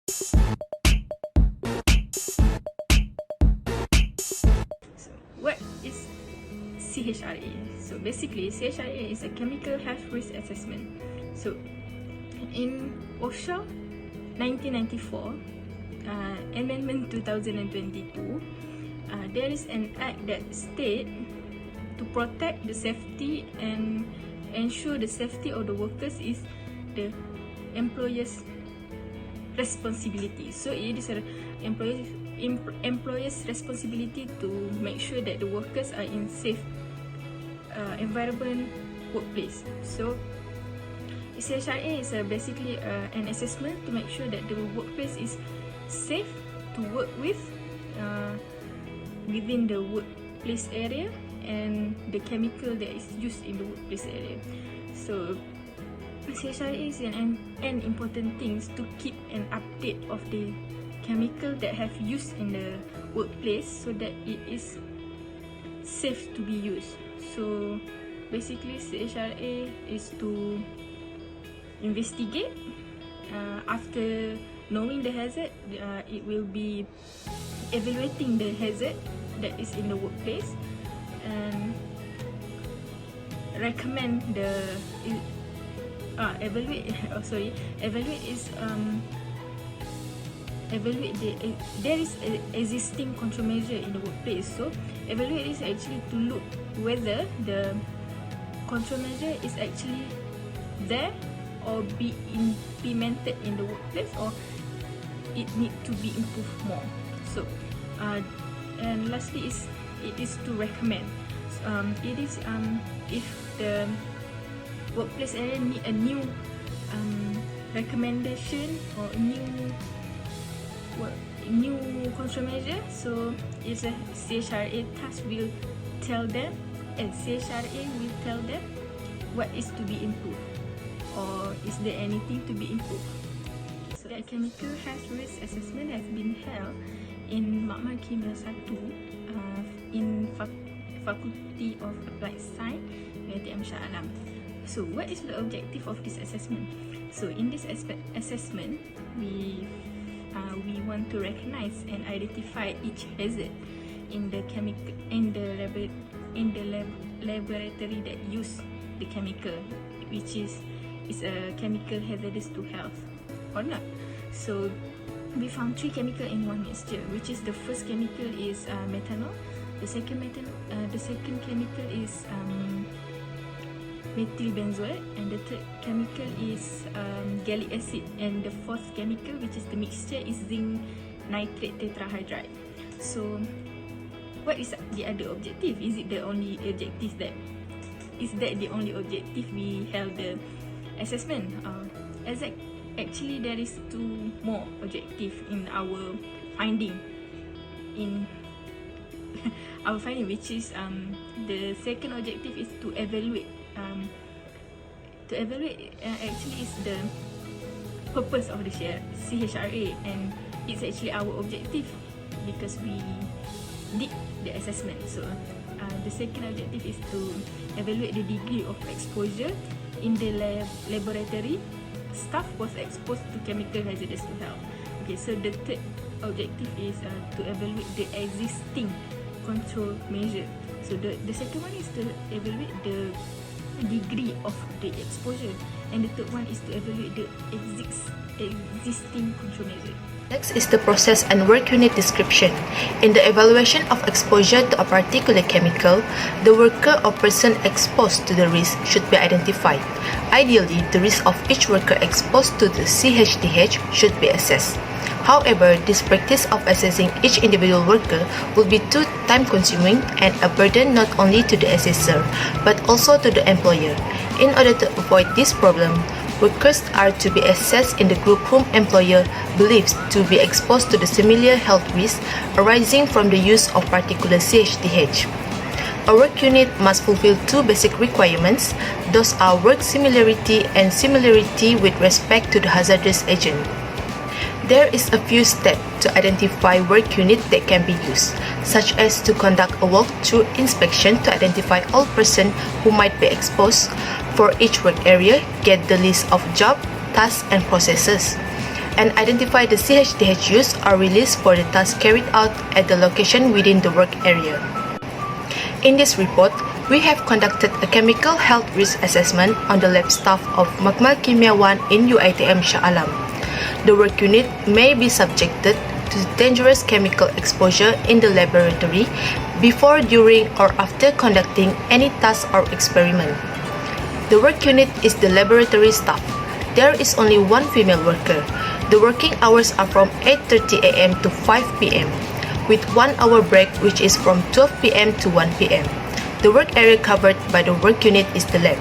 So what is CHRA? So basically, CHRA is a chemical health risk assessment. So in OSHA 1994, Amendment 2022, there is an act that states to protect the safety and ensure the safety of the workers is the employer's responsibility. So it is an employer's responsibility to make sure that the workers are in safe environment workplace. So CHRA is basically an assessment to make sure that the workplace is safe to work with within the workplace area and the chemical that is used in the workplace area. So CHRA is an important things to keep an update of the chemical that have used in the workplace so that it is safe to be used. So basically CHRA is to investigate after knowing the hazard. It will be evaluating the hazard that is in the workplace and recommend the evaluate the there is a existing control measure in the workplace. So evaluate is actually to look whether the control measure is actually there or be implemented in the workplace or it need to be improved more. So and lastly it is to recommend. It is if the workplace area need a new recommendation or a new control measure, so it's a CHRA task will tell them, and CHRA will tell them what is to be improved or is there anything to be improved. So the chemical health risk assessment has been held in Makmal Kimia 1 in Faculty of Applied Science, UiTM Shah Alam. So what is the objective of this assessment? So in this assessment, we want to recognize and identify each hazard in the chemical in the laboratory that use the chemical, which is a chemical hazardous to health or not. So we found 3 chemicals in one mixture, which is the first chemical is methanol, the second chemical is methyl benzoate, and the third chemical is gallic acid, and the fourth chemical, which is the mixture, is zinc nitrate tetrahydride. So what is the other objective? Is it the only objective the only objective we held the assessment? Actually there is 2 more objectives in our finding which is the second objective is to evaluate actually is the purpose of the CHRA, and it's actually our objective because we did the assessment. So the second objective is to evaluate the degree of exposure in the laboratory staff was exposed to chemical hazardous to health. Okay, so the third objective is to evaluate the existing control measure. So the second one is to evaluate the degree of the exposure, and the third one is to evaluate the existing control measure. Next is the process and work unit description. In the evaluation of exposure to a particular chemical, the worker or person exposed to the risk should be identified. Ideally, the risk of each worker exposed to the CHDH should be assessed. However, this practice of assessing each individual worker will be too time-consuming and a burden not only to the assessor, but also to the employer. In order to avoid this problem, workers are to be assessed in the group whom employer believes to be exposed to the similar health risks arising from the use of particular CHDH. A work unit must fulfill 2 basic requirements. Those are work similarity and similarity with respect to the hazardous agent. There is a few steps to identify work unit that can be used, such as to conduct a walk-through inspection to identify all persons who might be exposed. For each work area, get the list of job, tasks and processes. and identify the CHDH used or released for the task carried out at the location within the work area. In this report, we have conducted a chemical health risk assessment on the lab staff of Makmal Kimia 1 in UiTM Shah Alam. The work unit may be subjected to dangerous chemical exposure in the laboratory before, during, or after conducting any task or experiment. The work unit is the laboratory staff. There is only one female worker. The working hours are from 8:30 a.m. to 5 p.m. with 1 hour break, which is from 12 p.m. to 1 p.m. The work area covered by the work unit is the lab.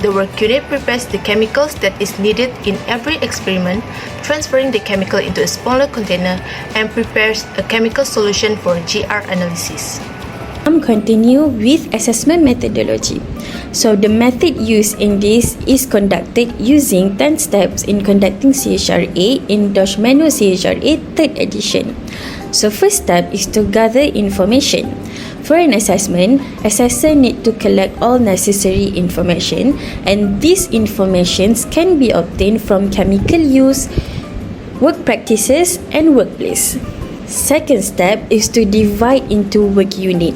The work unit prepares the chemicals that is needed in every experiment, transferring the chemical into a smaller container, and prepares a chemical solution for GR analysis. Continue with assessment methodology. So the method used in this is conducted using 10 steps in conducting CHRA in DOSH Manual CHRA 3rd edition. So first step is to gather information. For an assessment, assessor need to collect all necessary information, and these informations can be obtained from chemical use, work practices, and workplace. Second step is to divide into work unit.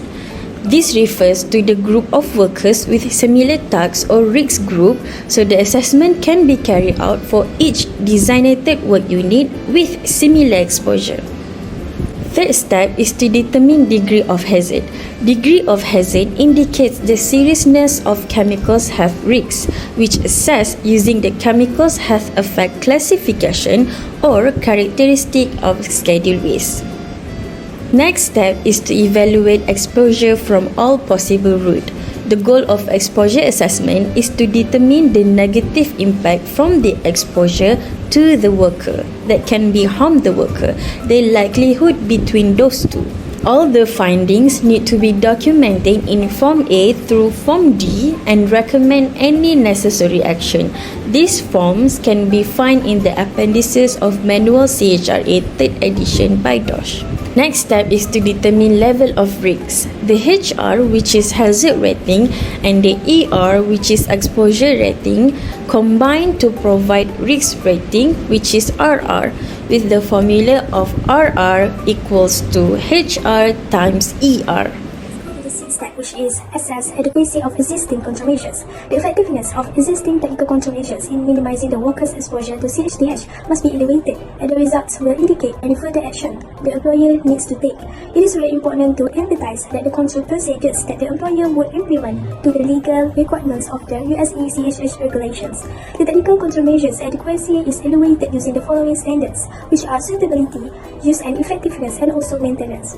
This refers to the group of workers with similar tasks or risk group, so the assessment can be carried out for each designated work unit with similar exposure. Third step is to determine degree of hazard. Degree of hazard indicates the seriousness of chemicals health risks, which assess using the chemicals health effect classification or characteristic of schedule risk. Next step is to evaluate exposure from all possible routes. The goal of exposure assessment is to determine the negative impact from the exposure to the worker that can be harm the worker, the likelihood between those two. All the findings need to be documented in Form A through Form D and recommend any necessary action. These forms can be found in the appendices of Manual CHRA 3rd edition by DOSH. Next step is to determine level of risks. The HR, which is hazard rating, and the ER, which is exposure rating, combine to provide risk rating, which is RR, with the formula of RR equals to HR times ER. The sixth step, which is assess adequacy of existing control measures. The effectiveness of existing technical control measures in minimizing the workers' exposure to CHDH must be evaluated, and the results will indicate any further action the employer needs to take. It is very important to emphasize that the control procedures that the employer would implement to the legal requirements of the USE CHH regulations. The technical control measures adequacy is evaluated using the following standards, which are suitability, use and effectiveness, and also maintenance.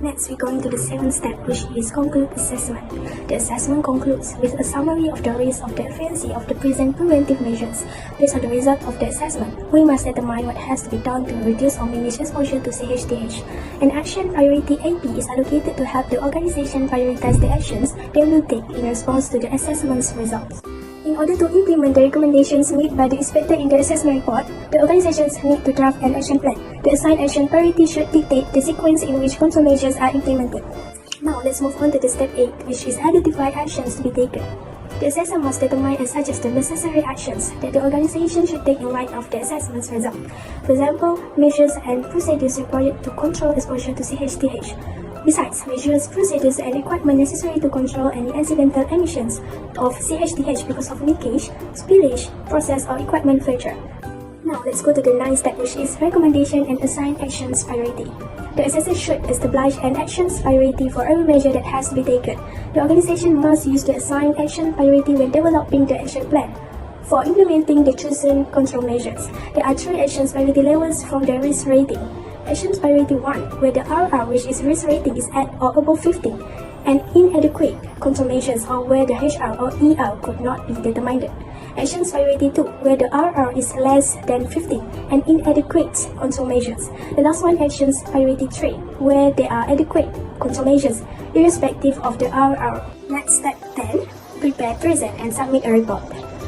Next, we go into the seventh step, which is conclude assessment. The assessment concludes with a summary of the risk of the efficiency of the present preventive measures. Based on the result of the assessment, we must determine what has to be done to reduce or manage exposure to CHDH. An action priority AP is allocated to help the organization prioritize the actions they will take in response to the assessment's results. In order to implement the recommendations made by the inspector in the assessment report, the organizations need to draft an action plan. The assigned action priority should dictate the sequence in which control measures are implemented. Now, let's move on to the step 8, which is identify actions to be taken. The assessor must determine and suggest the necessary actions that the organization should take in light of the assessment's result. For example, measures and procedures required to control exposure to CHDH. Besides, measures, procedures, and equipment necessary to control any accidental emissions of CHDH because of leakage, spillage, process, or equipment failure. Now, let's go to the ninth step, which is recommendation and assign actions priority. The assessor should establish an actions priority for every measure that has to be taken. The organization must use the assigned action priority when developing the action plan. For implementing the chosen control measures, there are 3 actions priority levels from the risk rating. Actions priority 1, where the RR, which is risk rating, is at or above 50, and inadequate control measures, or where the HR or ER could not be determined. Actions priority 2, where the RR is less than 50, and inadequate control measures. The last one, actions priority 3, where there are adequate control measures, irrespective of the RR. Next, step 10, prepare, present, and submit a report.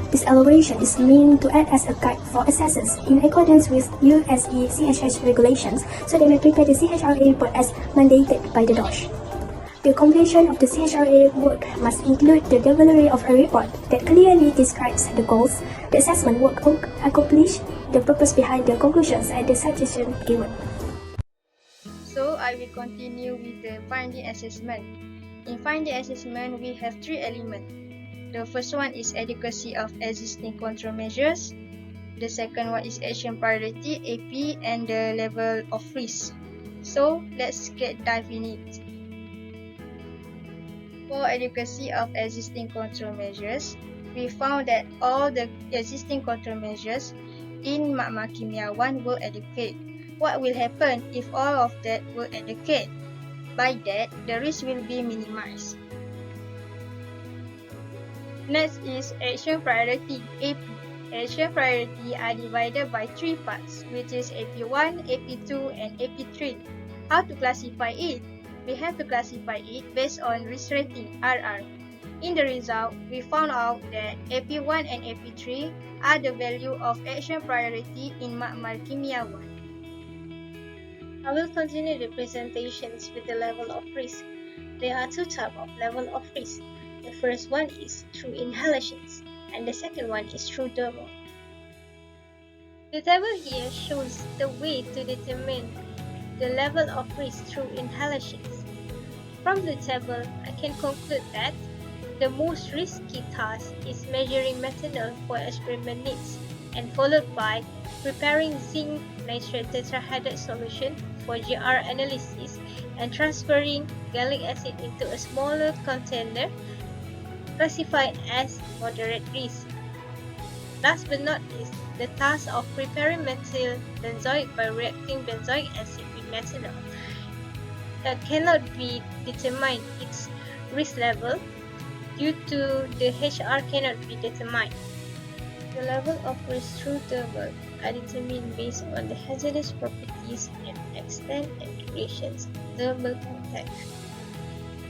This evaluation is meant to act as a guide for assessors in accordance with USE CHH regulations, so they may prepare the CHRA report as mandated by the DOSH. The completion of the CHRA work must include the delivery of a report that clearly describes the goals, the assessment work accomplished, the purpose behind the conclusions and the suggestion given. So I will continue with the finding assessment. In finding assessment, we have three elements. The first one is adequacy of existing control measures. The second one is action priority, AP, and the level of risk. So let's get dive in it. For adequacy of existing control measures, we found that all the existing control measures in Makmal Kimia 1 were adequate. What will happen if all of that were adequate? By that, the risk will be minimized. Next is action priority, AP. Action priority are divided by three parts, which is AP1, AP2, and AP3. How to classify it? We have to classify it based on risk rating, RR. In the result, we found out that AP1 and AP3 are the value of action priority in Makmal Kimia 1. I will continue the presentations with the level of risk. There are two types of level of risk. The first one is through inhalations, and the second one is through dermal. The table here shows the way to determine the level of risk through inhalations. From the table, I can conclude that the most risky task is measuring methanol for experiment needs, and followed by preparing zinc nitrate tetrahydride solution for GR analysis and transferring gallic acid into a smaller container classified as moderate risk. Last but not least, the task of preparing methyl benzoic by reacting benzoic acid with methanol cannot be determined its risk level due to the HR cannot be determined. The level of risk through thermal are determined based on the hazardous properties and extent and durations of thermal contact.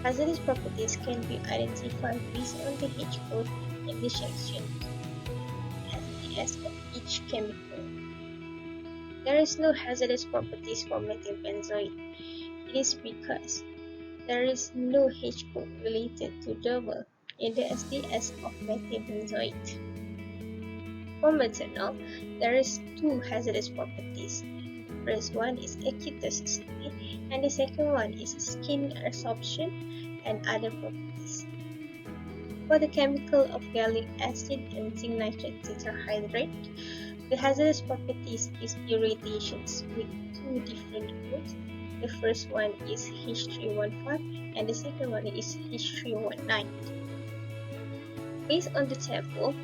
Hazardous properties can be identified based on the H code and the section SDS of each chemical. There is no hazardous properties for methyl benzoate. It is because there is no H code related to thermal in the SDS of methyl benzoate. For methanol, there is two hazardous properties. The first one is acute toxicity, and the second one is skin absorption and other properties. For the chemical of gallic acid and zinc nitrate tetrahydride, the hazardous properties is irritations with two different codes. The first one is H315 and the second one is H319. Based on the table,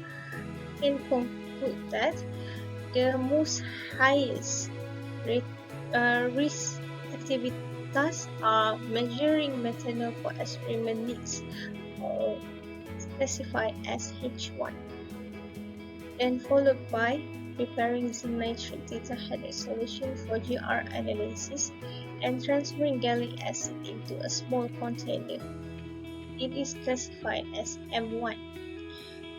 we can conclude that the most highest risk activities are measuring methanol for experiment needs, or specified as H1, then followed by preparing zinc nitrate tetrahydride solution for GR analysis and transferring gallic acid into a small container. It is classified as M1.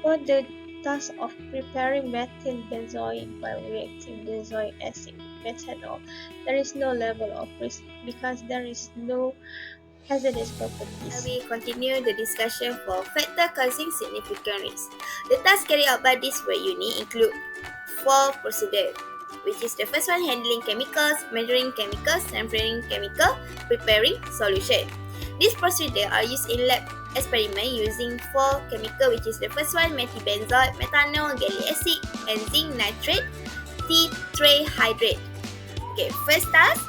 For the task of preparing methyl benzoate by reacting benzoic acid with methanol, there is no level of risk because there is no hazardous properties. We continue the discussion for factor causing significant risk. The tasks carried out by this work unit include 4 procedures, which is the first one, handling chemicals, measuring chemicals, sampling chemical, preparing solution. These procedures are used in lab experiment using 4 chemicals, which is the first one, methyl benzoate, methanol, gallic acid, and zinc nitrate tetrahydride. Okay, first task,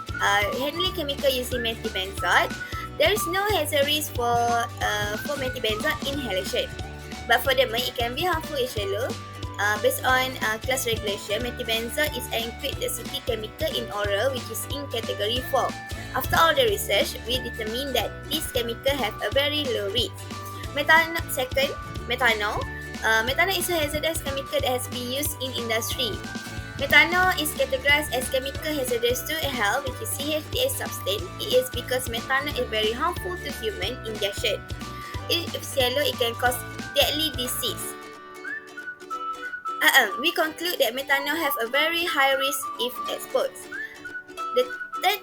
handling chemical using methyl benzoate. There is no hazard risk for methyl benzoate inhalation, but for the it can be harmful if shallow. Based on class regulation, methyl benzoate is an acute toxicity chemical in oral, which is in category 4. After all the research, we determined that this chemical have a very low risk. Second, methanol. Methanol is a hazardous chemical that has been used in industry. Methanol is categorized as chemical hazardous to health, which is CHDA substance. It is because methanol is very harmful to human ingestion. If shallow, it can cause deadly disease. We conclude that methanol have a very high risk if exposed. The third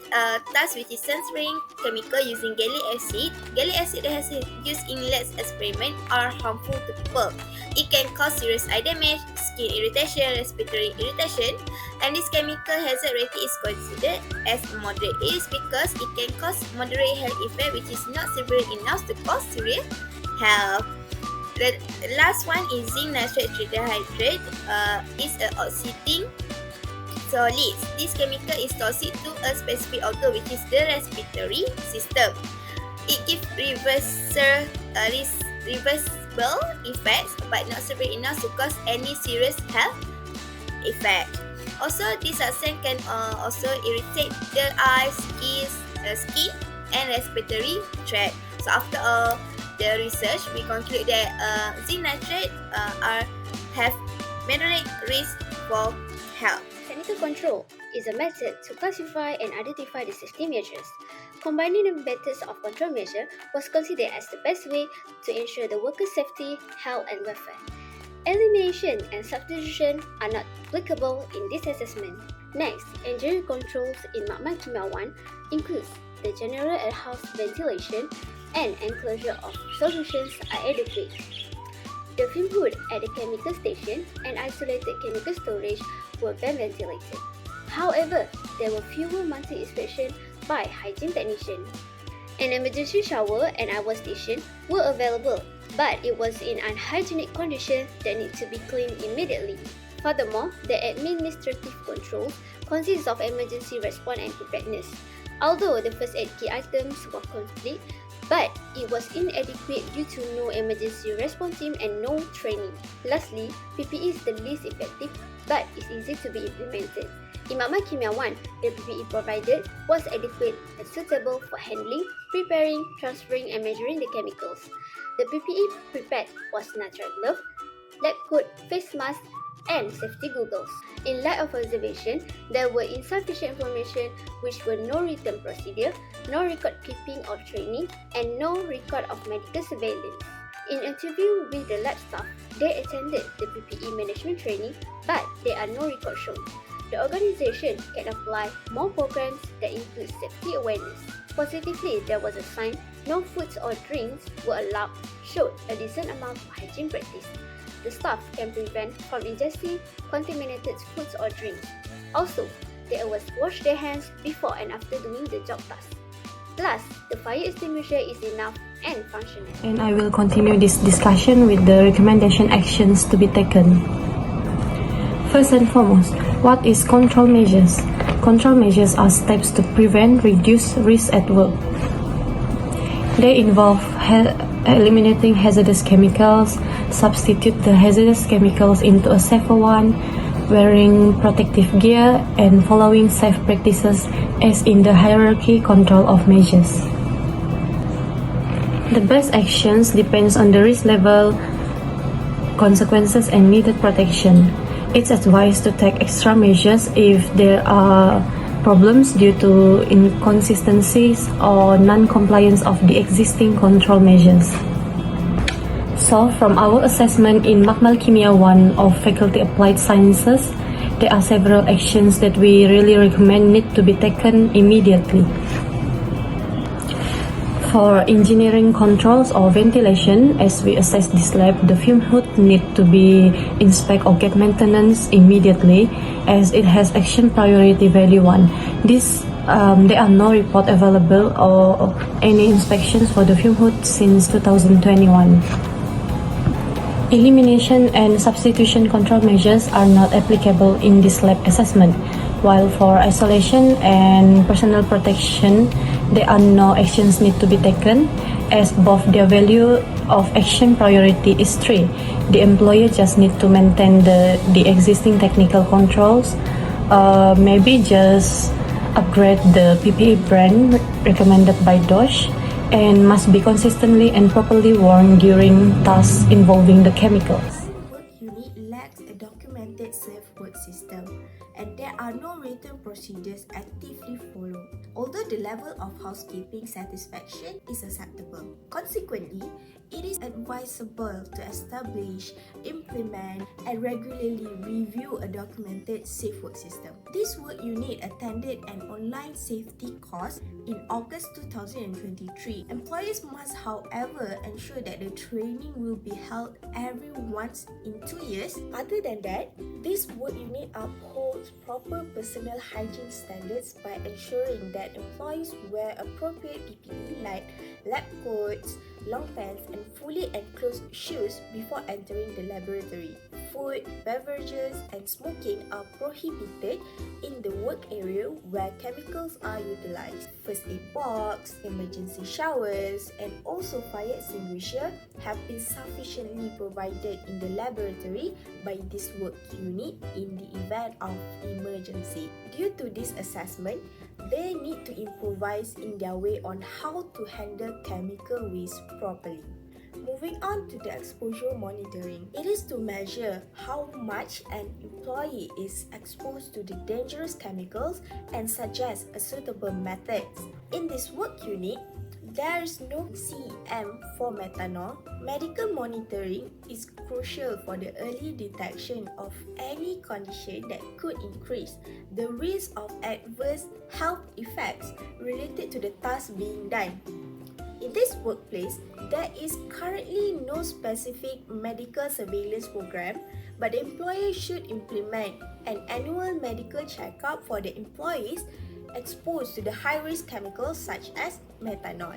task, which is transferring chemical using gallic acid. Gallic acid that has used in lab experiment are harmful to people. It can cause serious eye damage, skin irritation, respiratory irritation, and this chemical hazard rating is considered as moderate. It is because it can cause moderate health effect which is not severe enough to cause serious health. The last one is zinc nitrate tritihydrate. Is a oxidizing solid. This chemical is toxic to a specific organ which is the respiratory system. It gives reversible effects but not severe enough to cause any serious health effect. Also, this substance can also irritate the eyes, skin and respiratory tract. So after all the research, we conclude that zinc nitrate have moderate risk for health. Technical control is a method to classify and identify the safety measures. Combining the methods of control measure was considered as the best way to ensure the workers' safety, health and welfare. Elimination and substitution are not applicable in this assessment. Next, engineering controls in Makmal Kimia 1 includes the general and house ventilation and enclosure of solutions are adequate. The fume hood at the chemical station and isolated chemical storage were well ventilated. However, there were fewer monthly inspections by hygiene technicians. An emergency shower and hour station were available, but it was in unhygienic condition that need to be cleaned immediately. Furthermore, the administrative controls consist of emergency response and preparedness. Although the first aid kit items were complete, but it was inadequate due to no emergency response team and no training. Lastly, PPE is the least effective, but it's easy to be implemented. In Makmal Kimia 1, the PPE provided was adequate and suitable for handling, preparing, transferring and measuring the chemicals. The PPE prepared was nitrile glove, lab coat, face mask, and safety goggles. In light of observation, there were insufficient information which were no written procedure, no record keeping or training, and no record of medical surveillance. In interview with the lab staff, they attended the PPE management training, but there are no records shown. The organisation can apply more programs that include safety awareness. Positively, there was a sign no foods or drinks were allowed, showed a decent amount of hygiene practice. The staff can prevent from ingesting contaminated foods or drinks. Also, they always wash their hands before and after doing the job task. Plus, the fire extinguisher is enough and functional. And I will continue this discussion with the recommendation actions to be taken. First and foremost, what is control measures? Control measures are steps to prevent, reduce risk at work. They involve eliminating hazardous chemicals, substitute the hazardous chemicals into a safer one, wearing protective gear, and following safe practices as in the hierarchy control of measures. The best actions depends on the risk level, consequences, and needed protection. It's advised to take extra measures if there are problems due to inconsistencies or non-compliance of the existing control measures. So, from our assessment in Makmal Kimia 1 of Faculty Applied Sciences, there are several actions that we really recommend need to be taken immediately. For engineering controls or ventilation, as we assess this lab, the fume hood need to be inspected or get maintenance immediately, as it has action priority value 1. There are no report available or any inspections for the fume hood since 2021. Elimination and substitution control measures are not applicable in this lab assessment, while for isolation and personal protection, there are no actions need to be taken, as both their value of action priority is 3. The employer just need to maintain the existing technical controls, maybe just upgrade the PPE brand recommended by DOSH, and must be consistently and properly worn during tasks involving the chemicals. Work unit lacks a documented safe work system, and there are no written procedures actively followed, although the level of housekeeping satisfaction is acceptable. Consequently, it is advisable to establish, implement, and regularly review a documented safe work system. This work unit attended an online safety course in August 2023. Employers must, however, ensure that the training will be held every once in 2 years. Other than that, this work unit upholds proper personal hygiene standards by ensuring that employees wear appropriate PPE like lab coats, long pants, and fully enclosed shoes before entering the laboratory. Food, beverages, and smoking are prohibited in the work area where chemicals are utilized. First aid box, emergency showers, and also fire extinguisher have been sufficiently provided in the laboratory by this work unit in the event of emergency. Due to this assessment, they need to improvise in their way on how to handle chemical waste properly. Moving on to the exposure monitoring. It is to measure how much an employee is exposed to the dangerous chemicals and suggest a suitable methods. In this work unit, there is no CM for methanol. Medical monitoring is crucial for the early detection of any condition that could increase the risk of adverse health effects related to the task being done. In this workplace, there is currently no specific medical surveillance program, but the employer should implement an annual medical checkup for the employees exposed to the high-risk chemicals such as methanol.